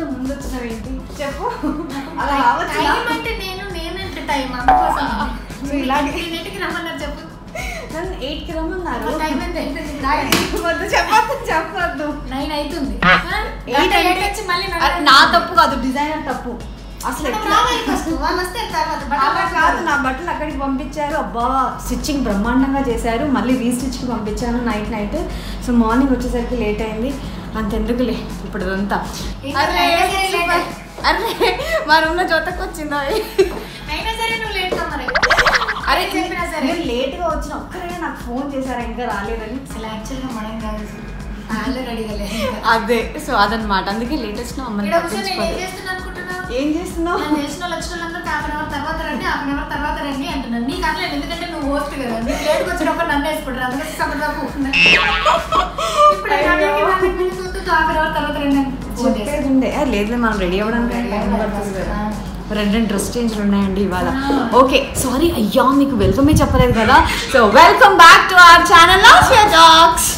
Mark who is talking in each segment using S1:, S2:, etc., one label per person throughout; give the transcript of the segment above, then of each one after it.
S1: కొంచెం ముందు వచ్చినావు ఏంటి చెప్పు.
S2: అలా అంటే నేనంటే టైం అందుకోసం
S1: ఇలాంటికి
S2: రమ్మన్నారు చెప్పు.
S1: నన్ను 8కి రమ్మన్నారు. చెప్పొద్దు
S2: 9 అవుతుంది.
S1: నా తప్పు కాదు, డిజైనర్ తప్పు. అసలు అలా కాదు, నా బట్టలు అక్కడికి పంపించారు. అబ్బా స్టిచ్చింగ్ బ్రహ్మాండంగా చేశారు. మళ్ళీ రీస్టిచ్కి పంపించాను నైట్. సో మార్నింగ్ వచ్చేసరికి లేట్ అయింది. అంతెందుకులే ఇప్పుడు ఇదంతా. అరే మా రూమ్లో జోతకు వచ్చిందా? అరే మీరు లేట్గా వచ్చిన ఒక్కరే నాకు ఫోన్ చేశారా ఇంకా రాలేదని.
S2: అసలు యాక్చువల్గా మనం కాదు రెడీగా లేదు
S1: అదే. సో అదనమాట, అందుకే లేట్ వచ్చిన అమ్మని ఏం చేస్తున్నావు?
S2: తెలిసిన లక్షణాలందరూ హాఫ్ అన్ అవర్ తర్వాత రండి, హాఫ్ అన్ అవర్ తర్వాత రండి అంటున్నాను. నీకు అనలేదు, ఎందుకంటే నువ్వు హోస్ట్ కదా. నీకు లేట్గా వచ్చినప్పుడు నన్ను వేసుకుంటారు. అందుకే సపోర్ట్ దాకా ఇప్పుడు హాఫ్ అన్ అవర్ తర్వాత రండి
S1: ఉండే. లేదు మనం రెడీ అవ్వడానికి 2 డ్రెస్ చేంజ్లు ఉన్నాయండి ఇవాళ. ఓకే సారీ అయ్యా, మీకు వెల్కమే చెప్పలేదు కదా. So welcome back to our channel Lasya talks.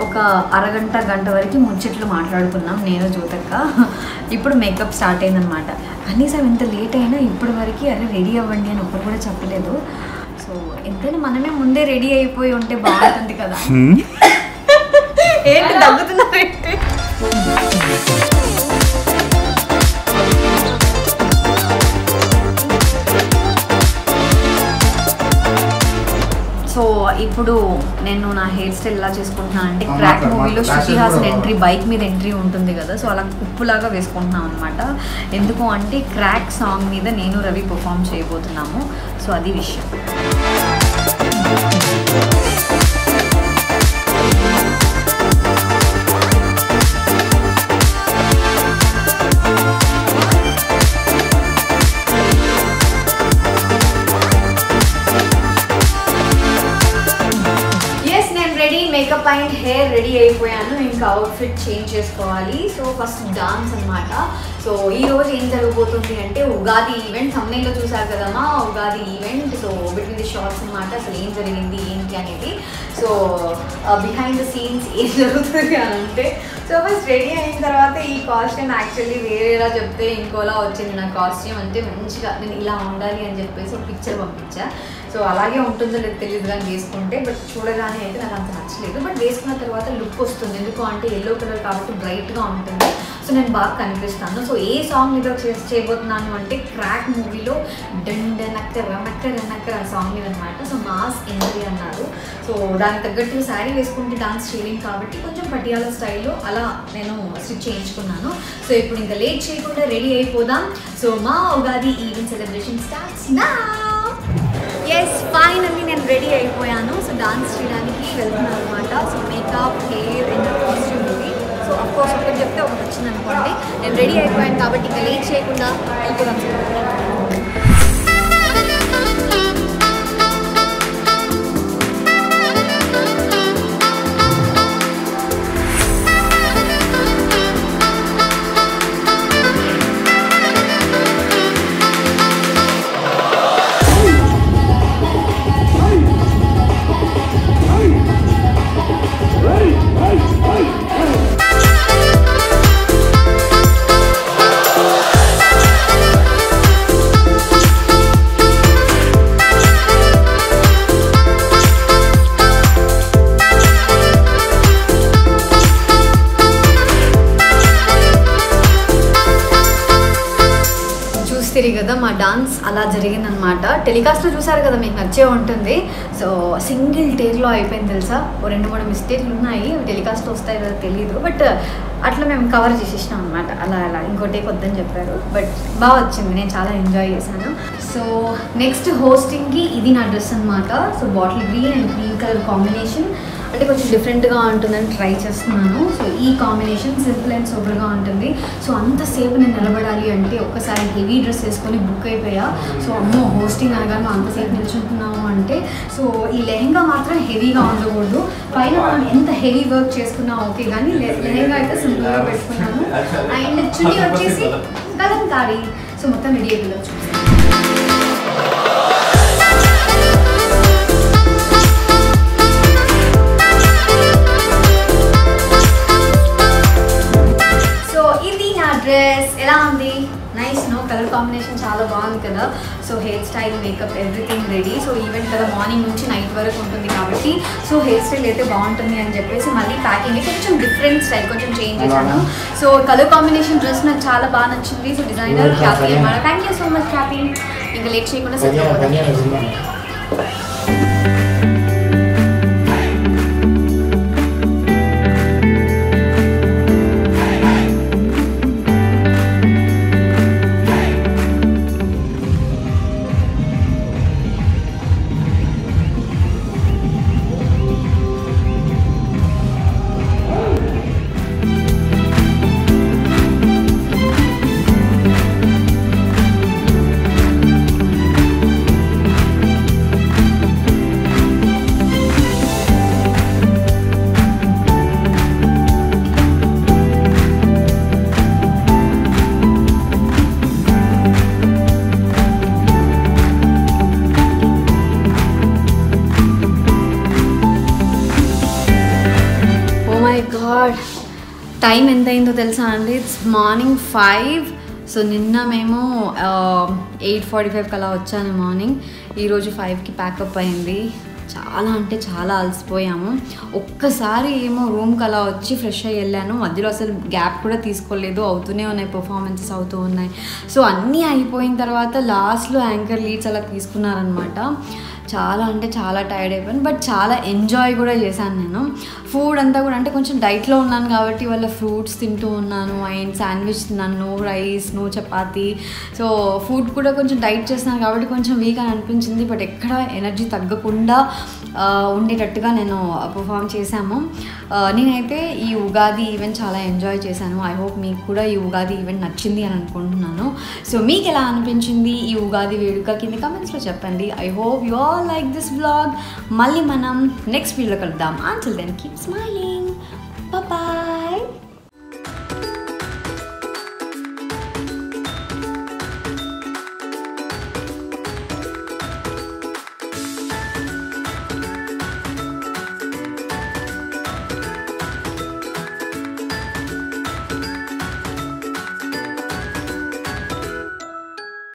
S1: ఒక అరగంట గంట వరకు ముచ్చట్లు మాట్లాడుకున్నాం నేను జ్యోతక్క. ఇప్పుడు మేకప్ స్టార్ట్ అయిందనమాట. కనీసం ఇంత లేట్ అయినా ఇప్పటి వరకు అరే రెడీ అవ్వండి అని ఒక్కరు కూడా చెప్పలేదు. సో ఎంతైనా మనమే ముందే రెడీ అయిపోయి ఉంటే బాగుంటుంది కదా. ఏంటి దగ్గుతున్నారంటే? సో ఇప్పుడు నేను నా హెయిర్ స్టైల్ ఎలా చేసుకుంటున్నాను అంటే, క్రాక్ మూవీలో శృతి హాసన్ ఎంట్రీ బైక్ మీద ఎంట్రీ ఉంటుంది కదా, సో అలా కుప్పులాగా వేసుకుంటున్నాం అనమాట. ఎందుకు అంటే క్రాక్ సాంగ్ మీద నేను రవి పర్ఫామ్ చేయబోతున్నాము. సో అది విషయం. మేకప్ అండ్ హెయిర్ రెడీ అయిపోయాను. ఇంకా అవుట్ఫిట్ చేంజ్ చేసుకోవాలి. సో ఫస్ట్ డాన్స్ అనమాట. సో ఈరోజు ఏం జరగబోతుంది అంటే ఉగాది ఈవెంట్. thumbnail చూసారు కదమ్మా, Ugadi event. So between the shorts అనమాట. అసలు ఏం జరిగింది ఏంటి అనేది. సో బిహైండ్ ద సీన్స్ ఏం జరుగుతుంది అని అంటే, సో ఫస్ట్ రెడీ అయిన తర్వాత ఈ కాస్ట్యూమ్ యాక్చువల్లీ వేరేలా చెప్తే ఇంకోలా వచ్చింది నా కాస్ట్యూమ్. అంటే మంచిగా నేను ఇలా ఉండాలి అని చెప్పేసి ఒక పిక్చర్ పంపించా. సో అలాగే ఉంటుందో లేదు తెలియదు కానీ వేసుకుంటే, బట్ చూడగానే అయితే నాకు అంత నచ్చలేదు. బట్ వేసుకున్న తర్వాత లుక్ వస్తుంది. ఎందుకు అంటే ఎల్లో కలర్ కాబట్టి బ్రైట్గా ఉంటుంది. సో నేను బాగా కనిపిస్తాను. సో ఏ సాంగ్ మీద చేయబోతున్నాను అంటే క్రాక్ మూవీలో డండ నక్కర నక్కర నక్కర ఆ సాంగ్ మీద అనమాట. సో మాస్ ఎంట్రీ అన్నారు. సో దానికి తగ్గట్టు శారీ వేసుకుంటే డాన్స్ చేయలేం కాబట్టి కొంచెం పటియాలా స్టైల్లో అలా నేను స్టిచ్ చేయించుకున్నాను. సో ఇప్పుడు ఇంకా లేట్ చేయకుండా రెడీ అయిపోదాం. సో మా Ugadi event celebration starts now. Yes finally నేను రెడీ అయిపోయాను. సో డాన్స్ చేయడానికి వెళ్తున్నాను అనమాట. So makeup hair and costume ఉంది. సో అఫ్కోర్స్ ఒకటి చెప్తే ఒకటి వచ్చింది అనుకోండి. నేను రెడీ అయిపోయాను కాబట్టి ఇంకా లేట్ చేయకుండా వెళ్ళిపోదాం. డాన్స్ అలా జరిగిందనమాట. టెలికాస్ట్లో చూసారు కదా, మీకు నచ్చే ఉంటుంది. సో సింగిల్ టేక్లో అయిపోయింది తెలుసా. 2-3 మిస్టేక్లు ఉన్నాయి, టెలికాస్ట్లో వస్తాయి కదా తెలియదు, బట్ అట్లా మేము కవర్ చేసేసినాం అనమాట. అలా ఇంకో టేక్ వద్దని చెప్పారు, బట్ బాగా వచ్చింది, నేను చాలా ఎంజాయ్ చేశాను. సో నెక్స్ట్ హోస్టింగ్కి ఇది నా డ్రెస్ అనమాట. So bottle green and green colour combination, అంటే కొంచెం డిఫరెంట్గా ఉంటుందని ట్రై చేస్తున్నాను. సో ఈ కాంబినేషన్ సింపుల్ అండ్ సూపర్గా ఉంటుంది. సో అంతసేపు నేను నిలబడాలి అంటే ఒక్కసారి హెవీ డ్రెస్ వేసుకొని బుక్ అయిపోయా. సో అమ్మో హోస్టింగ్ అనగానే అంతసేపు నిల్చుంటున్నాము అంటే, సో ఈ లెహెంగా మాత్రం హెవీగా ఉండకూడదు. పైన మనం ఎంత హెవీ వర్క్ చేసుకున్నా ఓకే, కానీ లెహెంగా అయితే సింపుల్గా పెట్టుకున్నాను. అండ్ చున్నీ వచ్చేసి కలంకారీ. సో మొత్తం రెడీ అయిపోవచ్చు. డ్రెస్ ఎలా ఉంది? నైస్ నో, కలర్ కాంబినేషన్ చాలా బాగుంది కదా. So hair style, makeup, everything ready. So event కదా, మార్నింగ్ నుంచి నైట్ వరకు ఉంటుంది కాబట్టి సో హెయిర్ స్టైల్ అయితే బాగుంటుంది అని చెప్పేసి మళ్ళీ ప్యాకింగ్ కొంచెం డిఫరెంట్ స్టైల్ కొంచెం చేంజ్ చేశాను. సో కలర్ కాంబినేషన్ డ్రెస్ నాకు చాలా బాగా నచ్చింది. సో డిజైనర్ హ్యాపీ అన్నమాట. Thank you so much happy. ఇంకా లేట్ చేయకుండా సెట్ అవుతుంది. టైం ఎంత అయిందో తెలుసా అండి? It's morning 5. సో నిన్న మేము 8:45 అలా వచ్చాను మార్నింగ్. ఈరోజు 5కి ప్యాకప్ అయింది. చాలా అంటే చాలా అలసిపోయాము. ఒక్కసారి ఏమో రూమ్కి అలా వచ్చి ఫ్రెష్ అయ్యి వెళ్ళాను. మధ్యలో అసలు గ్యాప్ కూడా తీసుకోలేదు, అవుతూనే ఉన్నాయి, పర్ఫార్మెన్సెస్ అవుతూ ఉన్నాయి. సో అన్నీ అయిపోయిన తర్వాత లాస్ట్లో యాంకర్ లీడ్స్ అలా తీసుకున్నారనమాట. చాలా అంటే చాలా టైర్డ్ అయిపోయాను, బట్ చాలా ఎంజాయ్ కూడా చేశాను నేను. ఫుడ్ అంతా కూడా అంటే కొంచెం డైట్లో ఉన్నాను కాబట్టి వాళ్ళ ఫ్రూట్స్ తింటూ ఉన్నాను, అండ్ శాండ్విచ్ తిన్నాను, no rice, no chapati. So food కూడా కొంచెం డైట్ చేస్తున్నాను కాబట్టి కొంచెం వీక్ అని అనిపించింది, బట్ ఎక్కడ ఎనర్జీ తగ్గకుండా ఉండేటట్టుగా నేను పర్ఫామ్ చేశాము. నేనైతే ఈ ఉగాది ఈవెంట్ చాలా ఎంజాయ్ చేశాను. ఐ హోప్ మీకు కూడా ఈ ఉగాది ఈవెంట్ నచ్చింది అని అనుకుంటున్నాను. సో మీకు ఎలా అనిపించింది ఈ ఉగాది వేడుక కింద కమెంట్స్లో చెప్పండి. I hope you all like this vlog. మళ్ళీ మనం నెక్స్ట్ వీడియోలో కలుద్దాం. Until then, keep smiling. Bye bye.